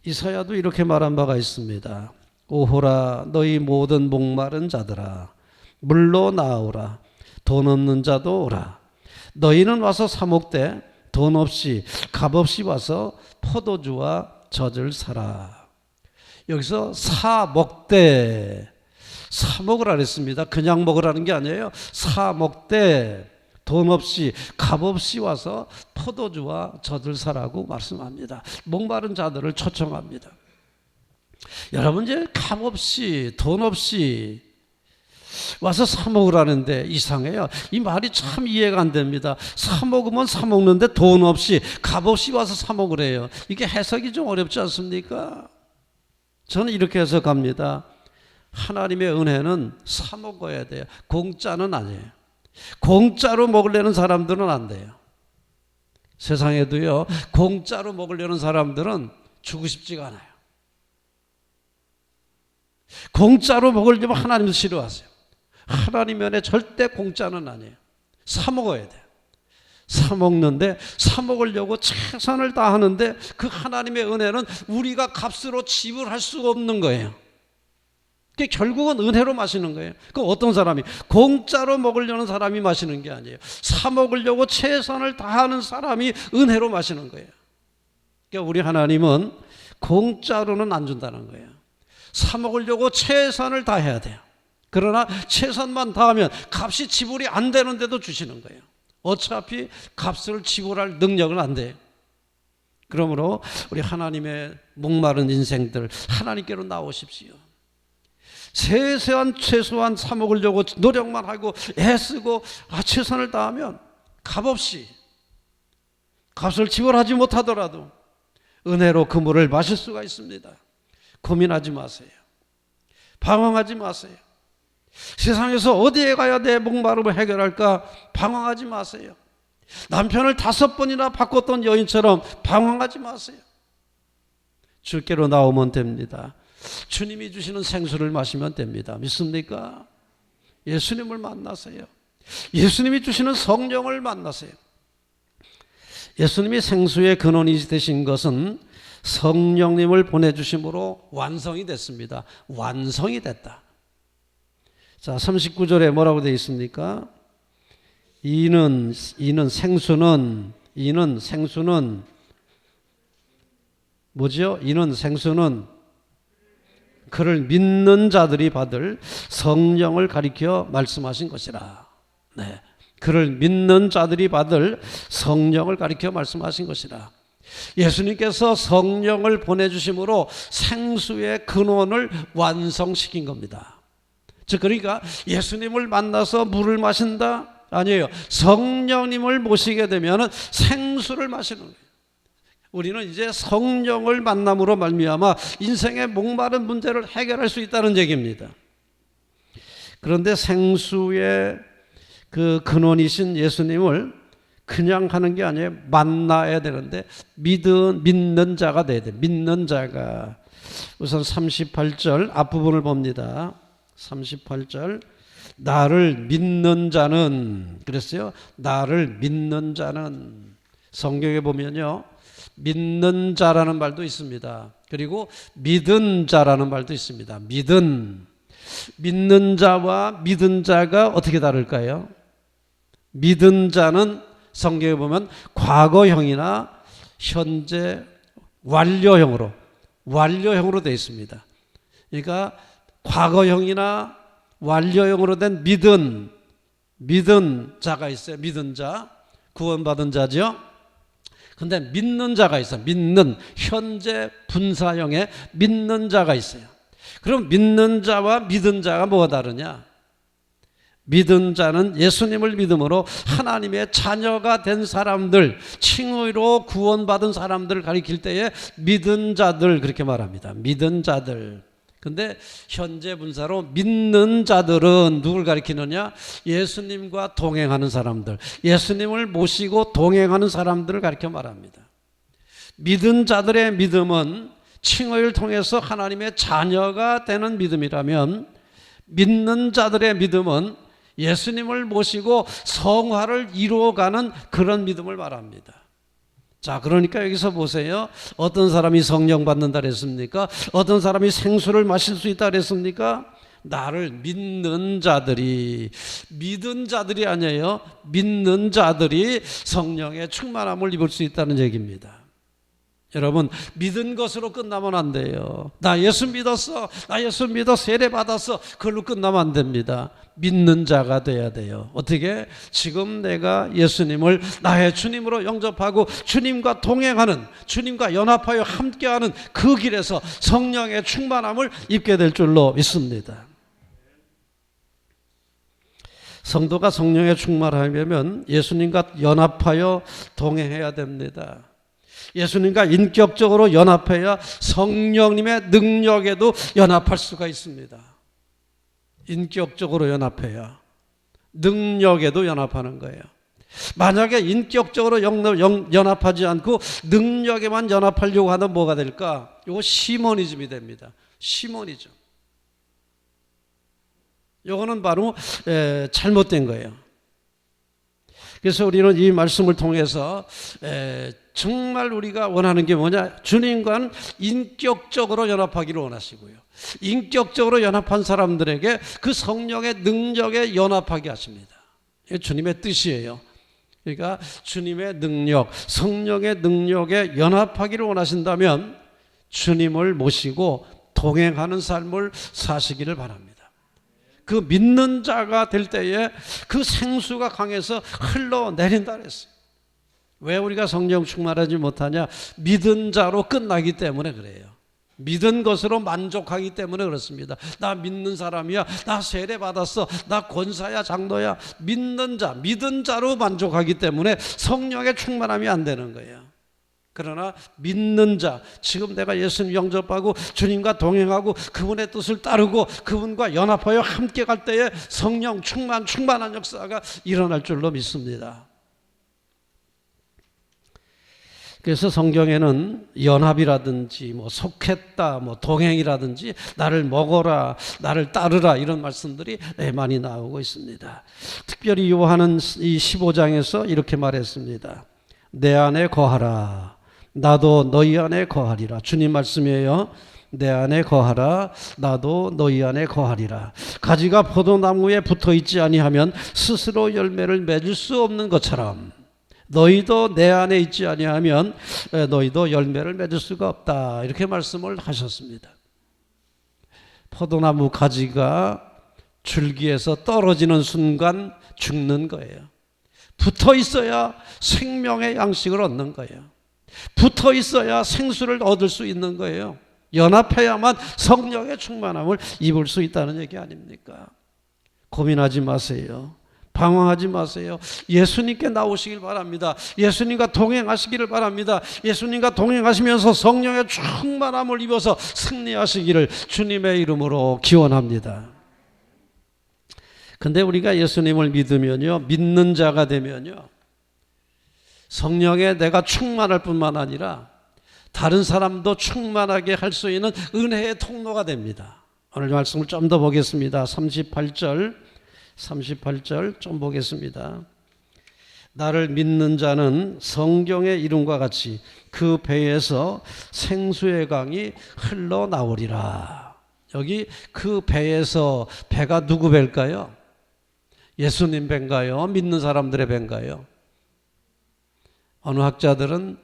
이사야도 이렇게 말한 바가 있습니다. 오호라 너희 모든 목마른 자들아 물로 나오라. 돈 없는 자도 오라. 너희는 와서 사 먹되 돈 없이 값없이 와서 포도주와 젖을 사라. 여기서 사 먹되 사 먹으라 그랬습니다. 그냥 먹으라는 게 아니에요. 사 먹되 돈 없이 값없이 와서 포도주와 젖을 사라고 말씀합니다. 목마른 자들을 초청합니다. 여러분 이제 값없이 돈 없이 와서 사 먹으라는데 이상해요. 이 말이 참 이해가 안 됩니다. 사 먹으면 사 먹는데 돈 없이 값없이 와서 사 먹으래요. 이게 해석이 좀 어렵지 않습니까? 저는 이렇게 해석합니다. 하나님의 은혜는 사 먹어야 돼요. 공짜는 아니에요. 공짜로 먹으려는 사람들은 안 돼요. 세상에도요 공짜로 먹으려는 사람들은 주고 싶지가 않아요. 공짜로 먹으려면 하나님도 싫어하세요. 하나님 은혜 절대 공짜는 아니에요. 사 먹어야 돼요. 사 먹는데 사 먹으려고 최선을 다하는데 그 하나님의 은혜는 우리가 값으로 지불할 수가 없는 거예요. 그게 결국은 은혜로 마시는 거예요. 그 어떤 사람이 공짜로 먹으려는 사람이 마시는 게 아니에요. 사 먹으려고 최선을 다하는 사람이 은혜로 마시는 거예요. 그러니까 우리 하나님은 공짜로는 안 준다는 거예요. 사 먹으려고 최선을 다해야 돼요. 그러나 최선만 다하면 값이 지불이 안 되는데도 주시는 거예요. 어차피 값을 지불할 능력은 안 돼요. 그러므로 우리 하나님의 목마른 인생들 하나님께로 나오십시오. 최소한 사 먹으려고 노력만 하고 애쓰고 최선을 다하면 값없이 값을 지불하지 못하더라도 은혜로 그 물을 마실 수가 있습니다. 고민하지 마세요. 방황하지 마세요. 세상에서 어디에 가야 내 목마름을 해결할까 방황하지 마세요. 남편을 5번이나 바꿨던 여인처럼 방황하지 마세요. 주께로 나오면 됩니다. 주님이 주시는 생수를 마시면 됩니다. 믿습니까? 예수님을 만나세요. 예수님이 주시는 성령을 만나세요. 예수님이 생수의 근원이 되신 것은 성령님을 보내주심으로 완성이 됐습니다. 완성이 됐다. 자, 39절에 뭐라고 되어 있습니까? 이는 생수는 뭐죠? 이는 생수는 그를 믿는 자들이 받을 성령을 가리켜 말씀하신 것이라. 네. 그를 믿는 자들이 받을 성령을 가리켜 말씀하신 것이라. 예수님께서 성령을 보내주심으로 생수의 근원을 완성시킨 겁니다. 즉 그러니까 예수님을 만나서 물을 마신다? 아니에요. 성령님을 모시게 되면 생수를 마시는 거예요. 우리는 이제 성령을 만남으로 말미암아 인생의 목마른 문제를 해결할 수 있다는 얘기입니다. 그런데 생수의 그 근원이신 예수님을 그냥 하는 게 아니에요. 만나야 되는데 믿는 자가 돼야 돼요. 믿는 자가. 우선 38절 앞부분을 봅니다. 38절 나를 믿는 자는 그랬어요. 나를 믿는 자는 성경에 보면요. 믿는 자라는 말도 있습니다. 그리고 믿은 자라는 말도 있습니다. 믿는 자와 믿은 자가 어떻게 다를까요? 믿은 자는 성경에 보면 과거형이나 현재 완료형으로 되어 있습니다. 그러니까 과거형이나 완료형으로 된 믿은 자가 있어요. 믿은 자, 구원받은 자죠. 근데 믿는 자가 있어요. 믿는 현재 분사형의 믿는 자가 있어요. 그럼 믿는 자와 믿은 자가 뭐가 다르냐? 믿은 자는 예수님을 믿음으로 하나님의 자녀가 된 사람들, 칭의로 구원받은 사람들을 가리킬 때에 믿은 자들 그렇게 말합니다. 믿은 자들. 근데 현재 분사로 믿는 자들은 누굴 가리키느냐? 예수님과 동행하는 사람들, 예수님을 모시고 동행하는 사람들을 가리켜 말합니다. 믿은 자들의 믿음은 칭의를 통해서 하나님의 자녀가 되는 믿음이라면, 믿는 자들의 믿음은 예수님을 모시고 성화를 이루어가는 그런 믿음을 말합니다. 자, 그러니까 여기서 보세요. 어떤 사람이 성령 받는다 그랬습니까? 어떤 사람이 생수를 마실 수 있다 그랬습니까? 나를 믿는 자들이, 믿은 자들이 아니에요. 믿는 자들이 성령의 충만함을 입을 수 있다는 얘기입니다. 여러분, 믿은 것으로 끝나면 안 돼요. 나 예수 믿었어, 나 예수 믿어 세례 받았어, 그걸로 끝나면 안 됩니다. 믿는 자가 돼야 돼요. 어떻게? 지금 내가 예수님을 나의 주님으로 영접하고 주님과 동행하는, 주님과 연합하여 함께하는 그 길에서 성령의 충만함을 입게 될 줄로 믿습니다. 성도가 성령의 충만하려면 예수님과 연합하여 동행해야 됩니다. 예수님과 인격적으로 연합해야 성령님의 능력에도 연합할 수가 있습니다. 인격적으로 연합해야 능력에도 연합하는 거예요. 만약에 인격적으로 연합하지 않고 능력에만 연합하려고 하면 뭐가 될까? 이거 시모니즘이 됩니다. 시모니즘. 이거는 바로 잘못된 거예요. 그래서 우리는 이 말씀을 통해서 정말 우리가 원하는 게 뭐냐? 주님과는 인격적으로 연합하기를 원하시고요. 인격적으로 연합한 사람들에게 그 성령의 능력에 연합하게 하십니다. 이게 주님의 뜻이에요. 그러니까 주님의 능력, 성령의 능력에 연합하기를 원하신다면 주님을 모시고 동행하는 삶을 사시기를 바랍니다. 그 믿는 자가 될 때에 그 생수가 강에서 흘러내린다 그랬어요. 왜 우리가 성령 충만하지 못하냐? 믿은 자로 끝나기 때문에 그래요. 믿은 것으로 만족하기 때문에 그렇습니다. 나 믿는 사람이야, 나 세례 받았어, 나 권사야, 장로야. 믿는 자, 믿은 자로 만족하기 때문에 성령의 충만함이 안 되는 거예요. 그러나 믿는 자, 지금 내가 예수님 영접하고 주님과 동행하고 그분의 뜻을 따르고 그분과 연합하여 함께 갈 때에 성령 충만한 역사가 일어날 줄로 믿습니다. 그래서 성경에는 연합이라든지 속했다, 동행이라든지 나를 먹어라, 나를 따르라 이런 말씀들이 많이 나오고 있습니다. 특별히 요한은 이 15장에서 이렇게 말했습니다. 내 안에 거하라, 나도 너희 안에 거하리라. 주님 말씀이에요. 내 안에 거하라, 나도 너희 안에 거하리라. 가지가 포도나무에 붙어 있지 아니하면 스스로 열매를 맺을 수 없는 것처럼 너희도 내 안에 있지 아니하면 너희도 열매를 맺을 수가 없다. 이렇게 말씀을 하셨습니다. 포도나무 가지가 줄기에서 떨어지는 순간 죽는 거예요. 붙어 있어야 생명의 양식을 얻는 거예요. 붙어 있어야 생수를 얻을 수 있는 거예요. 연합해야만 성령의 충만함을 입을 수 있다는 얘기 아닙니까? 고민하지 마세요. 방황하지 마세요. 예수님께 나오시길 바랍니다. 예수님과 동행하시기를 바랍니다. 예수님과 동행하시면서 성령의 충만함을 입어서 승리하시기를 주님의 이름으로 기원합니다. 근데 우리가 예수님을 믿으면요, 믿는 자가 되면요, 성령에 내가 충만할 뿐만 아니라 다른 사람도 충만하게 할 수 있는 은혜의 통로가 됩니다. 오늘 말씀을 좀 더 보겠습니다. 38절 좀 보겠습니다. 나를 믿는 자는 성경의 이름과 같이 그 배에서 생수의 강이 흘러나오리라. 여기 그 배에서, 배가 누구 배일까요? 예수님 배인가요? 믿는 사람들의 배인가요? 어느 학자들은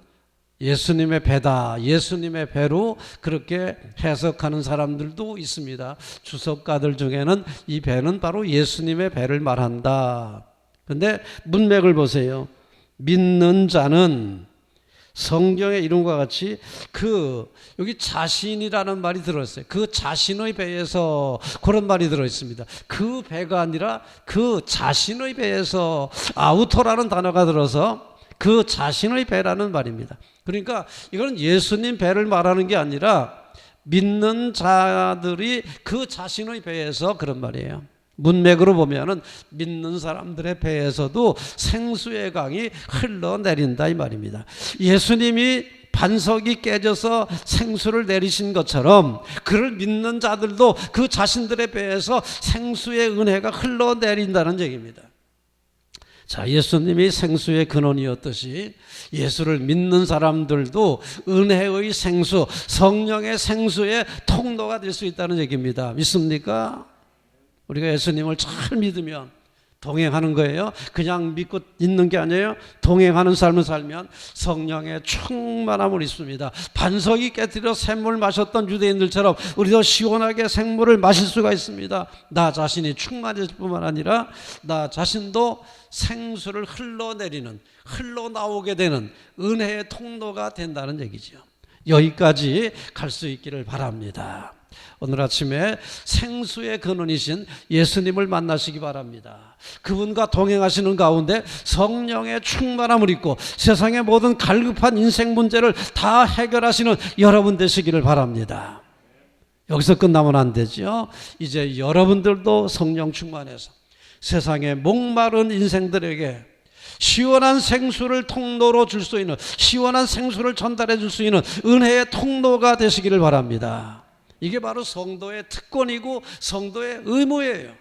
예수님의 배다, 예수님의 배로 그렇게 해석하는 사람들도 있습니다. 주석가들 중에는 이 배는 바로 예수님의 배를 말한다. 그런데 문맥을 보세요. 믿는 자는 성경의 이름과 같이 여기 자신이라는 말이 들어있어요. 그 자신의 배에서 그런 말이 들어있습니다. 그 배가 아니라 그 자신의 배에서, 아우토라는 단어가 들어서 그 자신의 배라는 말입니다. 그러니까 이건 예수님 배를 말하는 게 아니라 믿는 자들이 그 자신의 배에서 그런 말이에요. 문맥으로 보면은 믿는 사람들의 배에서도 생수의 강이 흘러내린다 이 말입니다. 예수님이 반석이 깨져서 생수를 내리신 것처럼 그를 믿는 자들도 그 자신들의 배에서 생수의 은혜가 흘러내린다는 얘기입니다. 자, 예수님이 생수의 근원이었듯이 예수를 믿는 사람들도 은혜의 생수, 성령의 생수의 통로가 될 수 있다는 얘기입니다. 믿습니까? 우리가 예수님을 잘 믿으면 동행하는 거예요. 그냥 믿고 있는 게 아니에요. 동행하는 삶을 살면 성령의 충만함을 입습니다. 반석이 깨뜨려 샘물 마셨던 유대인들처럼 우리도 시원하게 생물을 마실 수가 있습니다. 나 자신이 충만해질 뿐만 아니라 나 자신도 생수를 흘러내리는, 흘러나오게 되는 은혜의 통로가 된다는 얘기죠. 여기까지 갈 수 있기를 바랍니다. 오늘 아침에 생수의 근원이신 예수님을 만나시기 바랍니다. 그분과 동행하시는 가운데 성령의 충만함을 입고 세상의 모든 갈급한 인생 문제를 다 해결하시는 여러분 되시기를 바랍니다. 여기서 끝나면 안 되죠. 이제 여러분들도 성령 충만해서 세상의 목마른 인생들에게 시원한 생수를 통로로 줄 수 있는, 시원한 생수를 전달해 줄 수 있는 은혜의 통로가 되시기를 바랍니다. 이게 바로 성도의 특권이고 성도의 의무예요.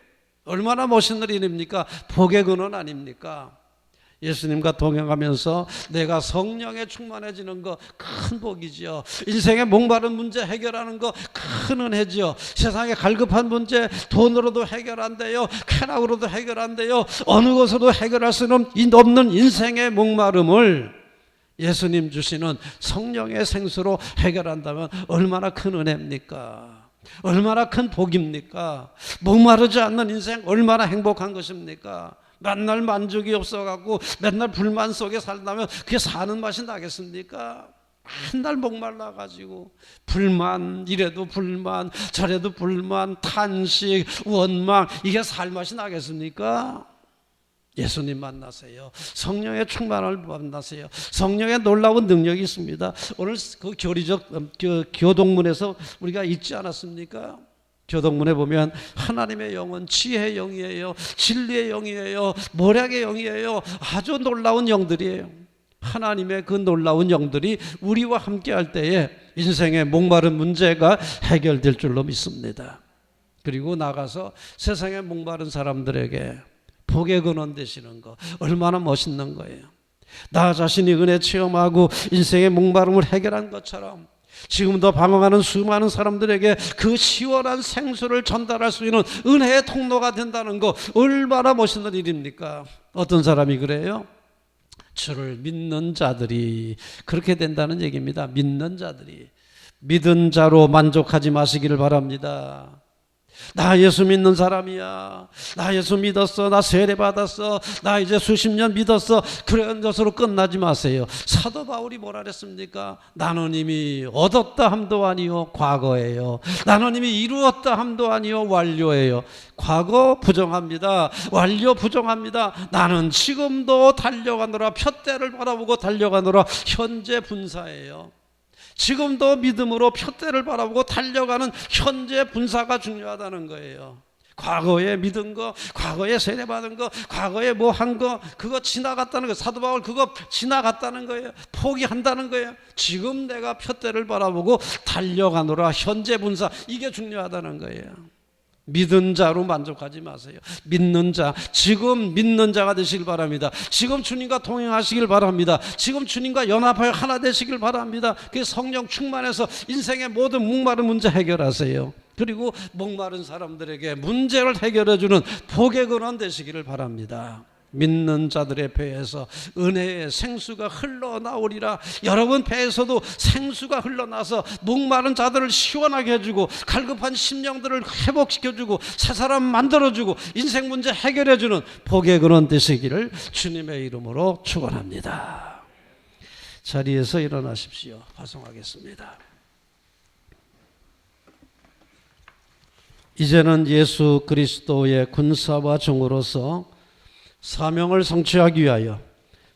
얼마나 멋있는 일입니까? 복의 근원 아닙니까? 예수님과 동행하면서 내가 성령에 충만해지는 거 큰 복이죠. 인생의 목마른 문제 해결하는 거 큰 은혜죠. 세상의 갈급한 문제 돈으로도 해결 안 돼요. 쾌락으로도 해결 안 돼요. 어느 것으로도 해결할 수는 없는 인생의 목마름을 예수님 주시는 성령의 생수로 해결한다면 얼마나 큰 은혜입니까? 얼마나 큰 복입니까? 목마르지 않는 인생 얼마나 행복한 것입니까? 맨날 만족이 없어갖고 맨날 불만 속에 살다면 그게 사는 맛이 나겠습니까? 맨날 목말라가지고 불만, 이래도 불만 저래도 불만, 탄식, 원망, 이게 살 맛이 나겠습니까? 예수님 만나세요. 성령의 충만함을 만나세요. 성령의 놀라운 능력이 있습니다. 오늘 그 교동문에서 우리가 읽지 않았습니까? 교동문에 보면 하나님의 영은 지혜의 영이에요. 진리의 영이에요. 모략의 영이에요. 아주 놀라운 영들이에요. 하나님의 그 놀라운 영들이 우리와 함께 할 때에 인생의 목마른 문제가 해결될 줄로 믿습니다. 그리고 나가서 세상의 목마른 사람들에게 복의 근원 되시는 거 얼마나 멋있는 거예요. 나 자신이 은혜 체험하고 인생의 목마름을 해결한 것처럼 지금도 방황하는 수많은 사람들에게 그 시원한 생수를 전달할 수 있는 은혜의 통로가 된다는 거 얼마나 멋있는 일입니까? 어떤 사람이 그래요? 주를 믿는 자들이 그렇게 된다는 얘기입니다. 믿는 자들이. 믿은 자로 만족하지 마시기를 바랍니다. 나 예수 믿는 사람이야. 나 예수 믿었어. 나 세례 받았어. 나 이제 수십 년 믿었어. 그런 것으로 끝나지 마세요. 사도 바울이 뭐라 그랬습니까? 나는 이미 얻었다 함도 아니요 과거예요. 나는 이미 이루었다 함도 아니요 완료예요. 과거 부정합니다. 완료 부정합니다. 나는 지금도 달려가노라. 푯대를 바라보고 달려가노라. 현재 분사예요. 지금도 믿음으로 푯대를 바라보고 달려가는 현재 분사가 중요하다는 거예요. 과거에 믿은 거, 과거에 세례받은 거, 과거에 뭐 한 거, 그거 지나갔다는 거예요. 사도 바울 그거 지나갔다는 거예요. 포기한다는 거예요. 지금 내가 푯대를 바라보고 달려가노라. 현재 분사, 이게 중요하다는 거예요. 믿은 자로 만족하지 마세요. 믿는 자, 지금 믿는 자가 되시길 바랍니다. 지금 주님과 동행하시길 바랍니다. 지금 주님과 연합하여 하나 되시길 바랍니다. 그 성령 충만해서 인생의 모든 목마른 문제 해결하세요. 그리고 목마른 사람들에게 문제를 해결해주는 복의 근원 되시기를 바랍니다. 믿는 자들의 배에서 은혜의 생수가 흘러나오리라. 여러분 배에서도 생수가 흘러나서 목마른 자들을 시원하게 해주고 갈급한 심령들을 회복시켜주고 새 사람 만들어주고 인생 문제 해결해주는 복의 근원 되시기를 주님의 이름으로 축원합니다. 자리에서 일어나십시오. 파송하겠습니다. 이제는 예수 그리스도의 군사와 종으로서 사명을 성취하기 위하여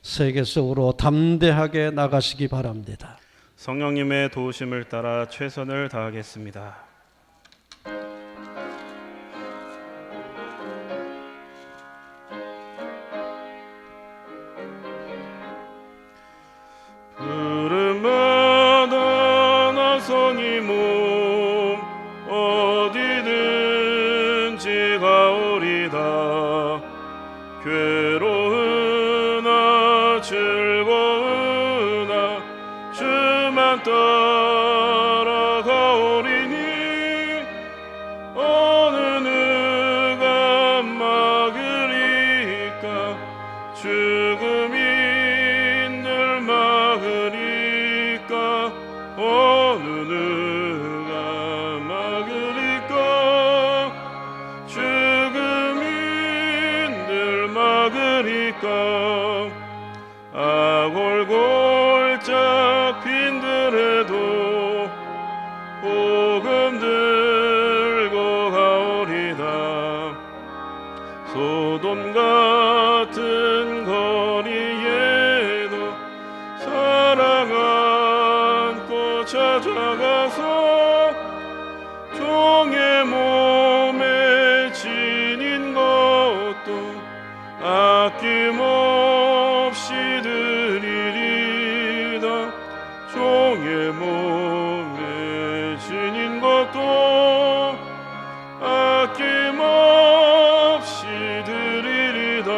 세계 속으로 담대하게 나가시기 바랍니다. 성령님의 도우심을 따라 최선을 다하겠습니다. 부름마다 나서니 몸 어디든지 가오리다. 괴로우나 즐거우나 주만 따라가오리니 어느 누가 막으리까. 죽음이 늘 막으리까. 어느 누가 막으리까. 죽음이 늘 막으리까. 아골골짝 빈들에도 복음 들고 가오리다. 소돔 같은 거리에도 사랑 안고 찾아가서 종의 몸에 지닌 것도 아낌없이 드리리다. 종의 몸에 지닌 것도 아낌없이 드리리다.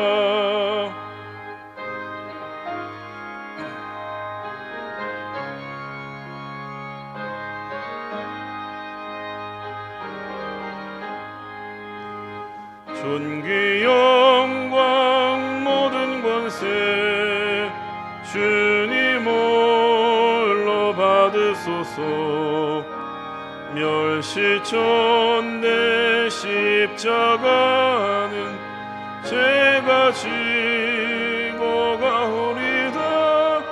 존귀 영광 모든 권세 주님 홀로 받으소서. 멸시천대 십자가는 제가 지고 가오리다.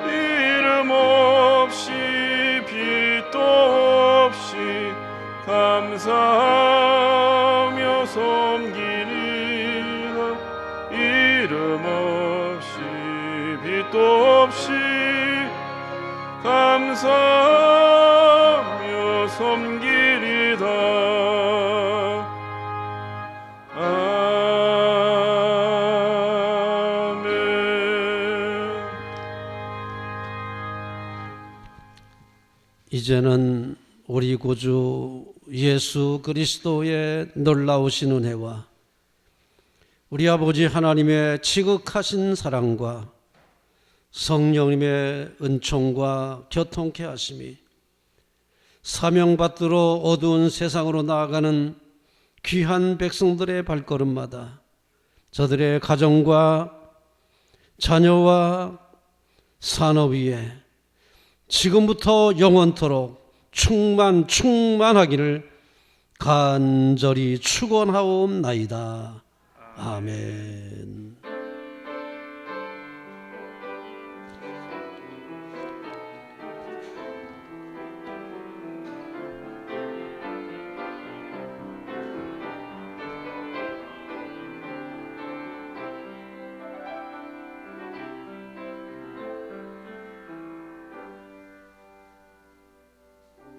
이름 없이 빛도 없이 감사하며 섬기리라. 이름 없이 빛도 없이 감사하며 섬기리다. 아멘. 이제는 우리 구주 예수 그리스도의 놀라우신 은혜와 우리 아버지 하나님의 지극하신 사랑과 성령님의 은총과 교통케 하심이 사명받들어 어두운 세상으로 나아가는 귀한 백성들의 발걸음마다 저들의 가정과 자녀와 산업 위에 지금부터 영원토록 충만하기를 간절히 축원하옵나이다. 아멘.